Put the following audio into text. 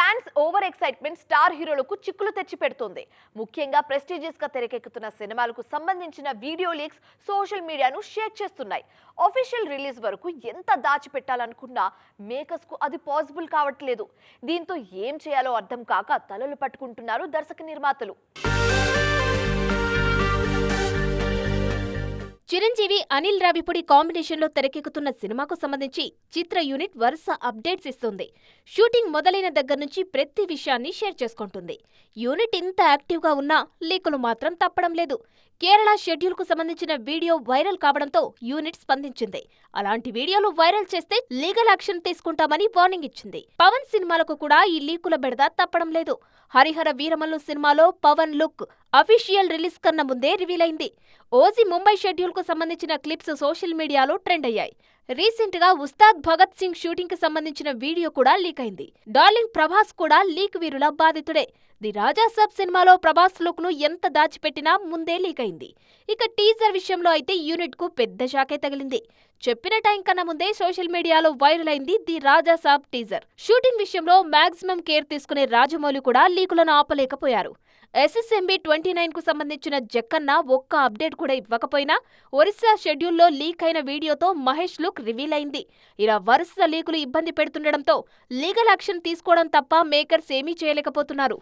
Fans over excitement star హీరోలకు చిక్కులు తెచ్చి పెడుతుంది. ముఖ్యంగా ప్రెస్టీజియస్ గా తెరకెక్కుతున్న సినిమాలకు సంబంధించిన వీడియో లీక్స్ సోషల్ మీడియాను షేర్ చేస్తున్నాయి. ఆఫీషియల్ రిలీజ్ వరకు ఎంత దాచిపెట్టాలనుకున్నా మేకర్స్ కు అది పాసిబుల్ కావట్లేదు. దీంతో ఏం చేయాలో అర్థం కాక తలలు పట్టుకుంటున్నారు దర్శక నిర్మాతలు. చిరంజీవి అనిల్ రావిపూడి కాంబినేషన్లో తెరకెక్కుతున్న సినిమాకు సంబంధించి చిత్ర యూనిట్ వరుస అప్డేట్స్ ఇస్తుంది. షూటింగ్ మొదలైన దగ్గర నుంచి ప్రతి విషయాన్ని షేర్ చేసుకుంటుంది. యూనిట్ ఇంత యాక్టివ్గా ఉన్నా లీకులు మాత్రం తప్పడం లేదు. కేరళ షెడ్యూల్కు సంబంధించిన వీడియో వైరల్ కావడంతో యూనిట్ స్పందించింది. అలాంటి వీడియోలు వైరల్ చేస్తే లీగల్ యాక్షన్ తీసుకుంటామని వార్నింగ్ ఇచ్చింది. పవన్ సినిమాలకు కూడా ఈ లీకుల బెడద తప్పడం లేదు. హరిహర వీరమల్లు సినిమాలో పవన్ లుక్ అఫీషియల్ రిలీజ్ కన్నా ముందే రివీల్ అయింది. ఓజీ ముంబై షెడ్యూల్ కు సంబంధించిన క్లిప్స్ సోషల్ మీడియాలో ట్రెండ్ అయ్యాయి. రీసెంట్ గా ఉస్తాద్ భగత్ సింగ్ షూటింగ్ కి సంబంధించిన వీడియో కూడా లీక్ అయింది. డార్లింగ్ ప్రభాస్ కూడా లీక్ వీరుల బాధితుడే. ది రాజా సాబ్ సినిమాలో ప్రభాస్ లుక్ ను ఎంత దాచిపెట్టినా ముందే లీక్ అయింది. ఇక టీజర్ విషయంలో అయితే యూనిట్ కు పెద్ద షాకే తగిలింది. చెప్పిన టైం కన్నా ముందే సోషల్ మీడియాలో వైరల్ అయింది the Raja Saab teaser. Shooting విషయంలో మాక్సిమం కేర్ తీసుకునే రాజమౌళి కూడా లీకులను ఆపలేకపోయారు. SSMB 29 కు సంబంధించిన జక్కన్న ఒక్క అప్డేట్ కూడా ఇవ్వకపోయినా ఒరిస్సా షెడ్యూల్లో లీక్ అయిన వీడియోతో మహేష్ లుక్ రివీల్ అయింది. ఇలా వరుస లీకులు ఇబ్బంది పెడుతుండటంతో లీగల్ యాక్షన్ తీసుకోవడం తప్ప మేకర్స్ ఏమీ చేయలేకపోతున్నారు.